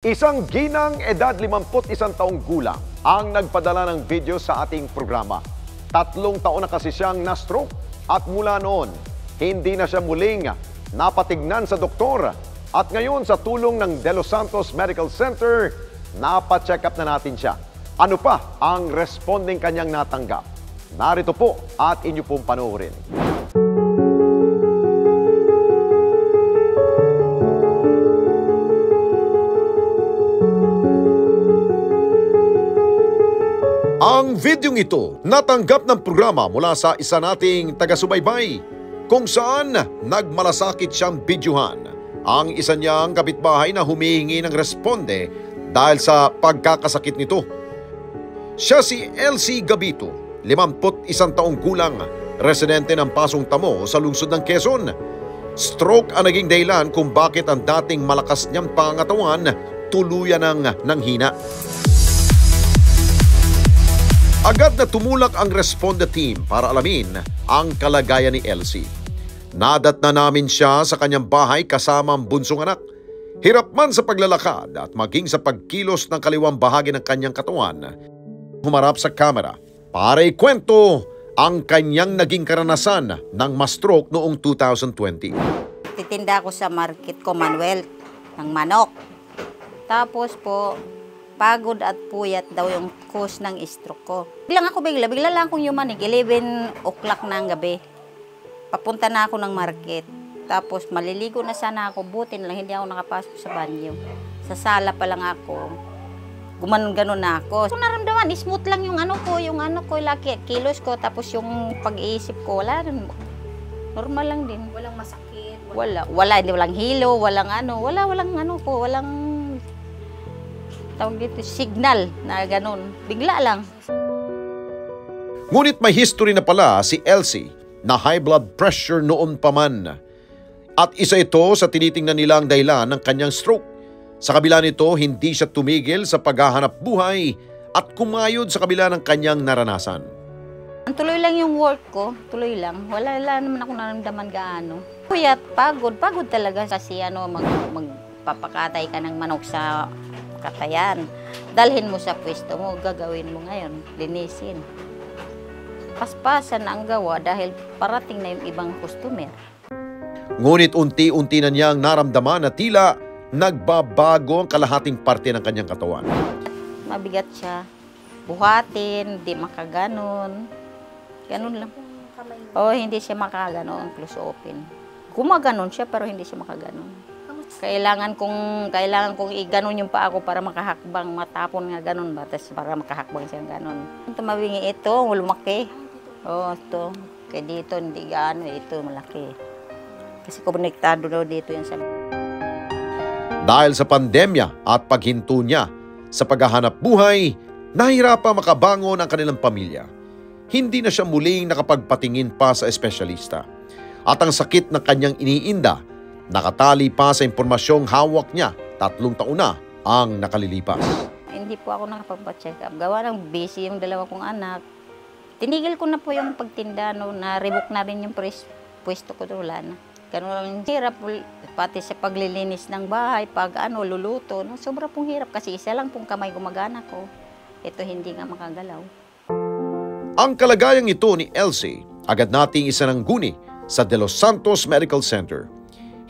Isang ginang edad 51 taong gulang ang nagpadala ng video sa ating programa. 3 taon na kasi siyang na-stroke at mula noon, hindi na siya muling napatignan sa doktor. At ngayon sa tulong ng De Los Santos Medical Center, napacheck up na natin siya. Ano pa ang responding kanyang natanggap? Narito po at inyo pong panoorin. Ang videong ito natanggap ng programa mula sa isa nating taga-subaybay kung saan nagmalasakit siyang bidyuhan ang isa niyang kapitbahay na humihingi ng responde dahil sa pagkakasakit nito. Siya si Elsie Gabito, 51 taong gulang, residente ng Pasong Tamo sa lungsod ng Quezon. Stroke ang naging dahilan kung bakit ang dating malakas niyang pangangatawan tuluyan ng nanghina. Agad na tumulak ang Responde team para alamin ang kalagayan ni Elsie. Nadat na namin siya sa kanyang bahay kasama ang bunsong anak. Hirap man sa paglalakad at maging sa pagkilos ng kaliwang bahagi ng kanyang katawan, humarap sa kamera para ikwento ang kanyang naging karanasan ng ma-stroke noong 2020. Titinda ako sa market Commonwealth ng manok. Tapos po, pagod at puyat daw yung cause ng stroke ko. Bigla lang akong yumanig, 11 o'clock na ang gabi. Papunta na ako ng market. Tapos maliligo na sana ako, buti na lang hindi ako nakapasok sa banyo. Sa sala pa lang ako, gumanon-ganon na ako. Kung naramdaman, smooth lang yung laki, kilos ko, tapos yung pag-iisip ko, wala rin. Normal lang din. Walang masakit? Walang hilo, walang tawag dito, signal na ganun. Bigla lang. Ngunit may history na pala si Elsie na high blood pressure noon pa man. At isa ito sa tinitingnan nilang dahilan ng kanyang stroke. Sa kabila nito, hindi siya tumigil sa paghahanap buhay at kumayod sa kabila ng kanyang naranasan. Tuloy lang yung work ko, tuloy lang. Wala naman ako naramdaman gaano. Puyat, pagod talaga kasi magpapakatay ka ng manok sa katayan. Dalhin mo sa pwesto mo, gagawin mo ngayon, linisin. Paspasan ang gawa dahil parating na yung ibang customer. Ngunit unti-unti na niyang naramdaman na tila nagbabago ang kalahating parte ng kanyang katawan. Mabigat siya. Buhatin, di makaganon. Ganun lang. Hindi siya makaganon, close open. Gumaganon siya pero hindi siya makaganon. Kailangan kong iganon yung paa ko para makahakbang, matapon nga ganon ba, tapos para makahakbang siya ganon. Tumawingi ito, lumaki. Ito. Kaya dito, hindi gaano, ito malaki. Kasi konektado daw dito yan sa... Dahil sa pandemya at paghinto niya sa paghahanap buhay, nahirapan makabangon ang kanilang pamilya. Hindi na siya muling nakapagpatingin pa sa espesyalista. At ang sakit ng kanyang iniinda, nakatali pa sa impormasyong hawak niya, 3 taon na ang nakalilipas. Hindi po ako nakapagpa-check up. Gawa ng busy yung 2 kong anak. Tinigil ko na po yung pagtinda, na-revoke na rin yung pwesto ko, wala na. Ganun lang hirap, pati sa paglilinis ng bahay, luluto. Sobra pong hirap kasi isa lang pong kamay gumagana ko. Ito hindi nga makagalaw. Ang kalagayang ito ni Elsie, agad nating isanangguni sa De Los Santos Medical Center.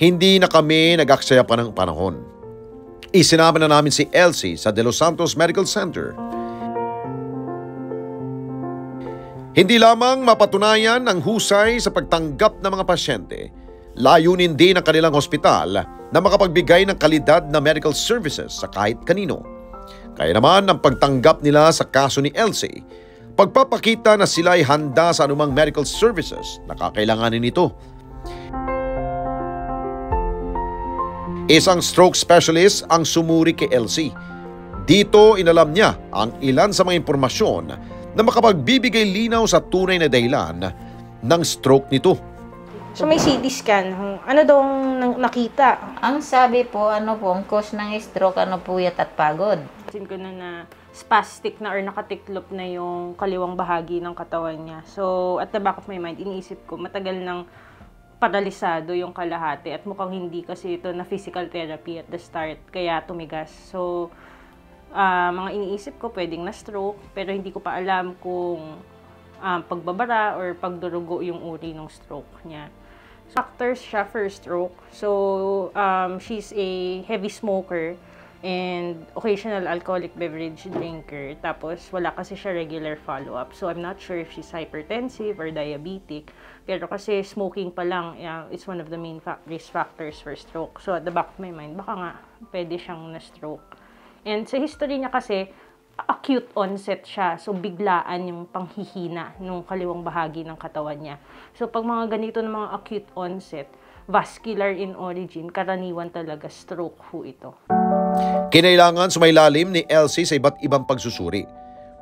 Hindi na kami nag-aksaya pa ng panahon. Isinama na namin si Elsie sa De Los Santos Medical Center. Hindi lamang mapatunayan ang husay sa pagtanggap ng mga pasyente, layunin din ng kanilang hospital na makapagbigay ng kalidad na medical services sa kahit kanino. Kaya naman ang pagtanggap nila sa kaso ni Elsie, pagpapakita na sila ay handa sa anumang medical services na kakailanganin nito. Isang stroke specialist ang sumuri kay Elsie. Dito inalam niya ang ilan sa mga impormasyon na makapagbibigay linaw sa tunay na dahilan ng stroke nito. So may CT scan, ano daw ang nakita? Ang sabi po, ang cause ng stroke, puyat at pagod. Sin ko na spastic na or nakatiklop na yung kaliwang bahagi ng katawan niya. So at the back of my mind, iniisip ko, matagal nang paralisado yung kalahati at mukhang hindi kasi ito na physical therapy at the start, kaya tumigas. So, mga iniisip ko pwedeng na stroke, pero hindi ko pa alam kung pagbabara or pagdurugo yung uri ng stroke niya. Factors siya for stroke. So, she's a heavy smoker and occasional alcoholic beverage drinker. Tapos, wala kasi siya regular follow-up. So, I'm not sure if she's hypertensive or diabetic. Pero kasi smoking pa lang, it's one of the main risk factors for stroke. So, at the back of my mind, baka nga pwede siyang na-stroke. And sa history niya kasi, acute onset siya. So, biglaan yung panghihina ng kaliwang bahagi ng katawan niya. So, pag mga ganito ng mga acute onset, vascular in origin, karaniwan talaga stroke ho ito. Kinailangan sumailalim ni Elsie sa iba't ibang pagsusuri.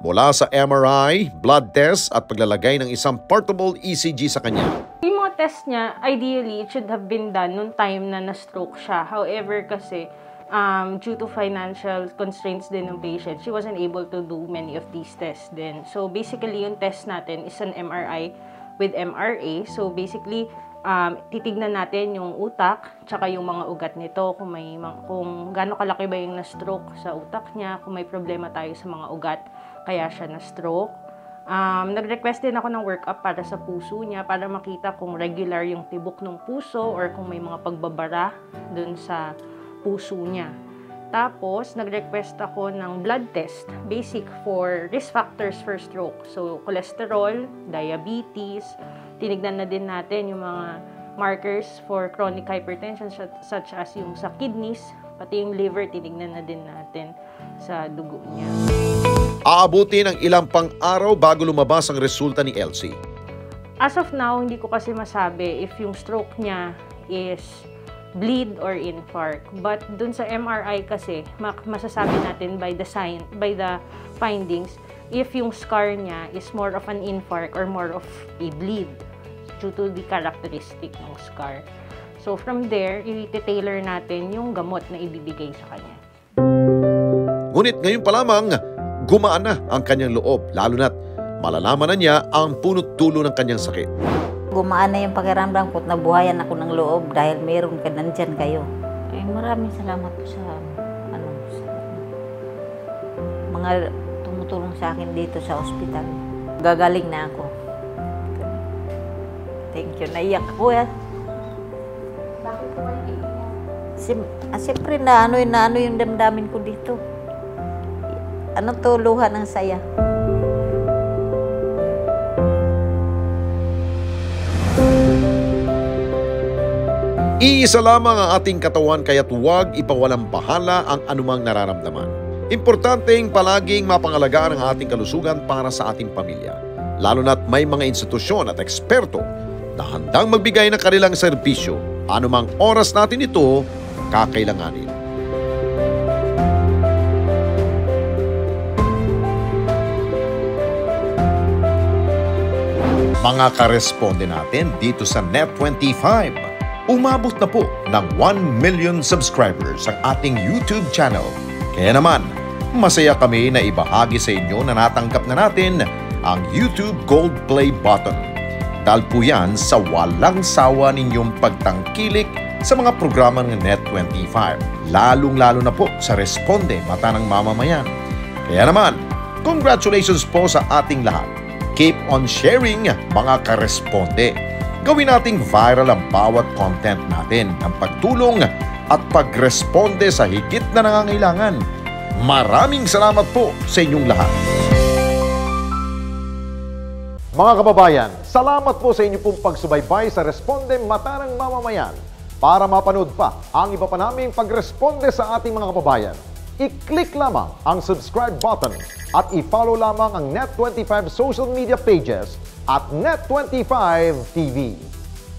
Mula sa MRI, blood test at paglalagay ng isang portable ECG sa kanya. Yung mga test niya, ideally, it should have been done noong time na na-stroke siya. However, kasi due to financial constraints din ng patient, she wasn't able to do many of these tests din. So, basically, yung test natin is an MRI with MRA. So, basically, titignan natin yung utak, tsaka yung mga ugat nito, kung gaano kalaki ba yung na-stroke sa utak niya, kung may problema tayo sa mga ugat, kaya siya na-stroke. Nag-request din ako ng workup para sa puso niya, para makita kung regular yung tibok ng puso or kung may mga pagbabara dun sa puso niya. Tapos, nag-request ako ng blood test, basic for risk factors for stroke. So, cholesterol, diabetes, tinignan na din natin yung mga markers for chronic hypertension such as yung sa kidneys, pati yung liver, tinignan na din natin sa dugo niya. Aabuti ng ilang pang araw bago lumabas ang resulta ni Elsie. As of now, hindi ko kasi masabi if yung stroke niya is bleed or infarct. But dun sa MRI kasi, masasabi natin by the findings, if yung scar niya is more of an infarct or more of a bleed due to the characteristic ng scar. So from there, i-tailor natin yung gamot na ibibigay sa kanya. Ngunit ngayon pa lamang, gumaan na ang kanyang loob, lalo na't malalaman na niya ang punot dulo ng kanyang sakit. Gumaan na yung pakiramdam ko at nabuhayan ako ng loob dahil meron ka nandyan kayo. Ay, maraming salamat po sa mga tumutulong sa akin dito sa ospital. Gagaling na ako. Thank you. Naiyak ako yan. Bakit po kayo iiyak? Siyempre na ano yung damdamin ko dito. Anong tuluhan ng saya? Iisa lamang ang ating katawan kaya't huwag ipawalampahala ang anumang nararamdaman. Importanteng palaging mapangalagaan ang ating kalusugan para sa ating pamilya. Lalo na't may mga institusyon at eksperto na handang magbigay ng kanilang serbisyo. Anumang oras natin ito kakailanganin. Mga karesponde natin dito sa Net25, umabot na po ng 1 million subscribers ang ating YouTube channel. Kaya naman, masaya kami na ibahagi sa inyo na natanggap na natin ang YouTube Gold Play button. Dahil po yan sa walang sawa ninyong pagtangkilik sa mga programa ng Net25, lalong-lalo na po sa Responde Mata ng Mamamayan. Kaya naman, congratulations po sa ating lahat. Keep on sharing, mga karesponde. Gawin nating viral ang bawat content natin ng pagtulong at pagresponde sa higit na nangangailangan. Maraming salamat po sa inyong lahat. Mga kababayan, salamat po sa inyong pong pagsubaybay sa Responde Mata ng Mamamayan. Para mapanood pa ang iba pa naming pagresponde sa ating mga kababayan, i-click lamang ang subscribe button at i-follow lamang ang Net25 social media pages at Net25 TV.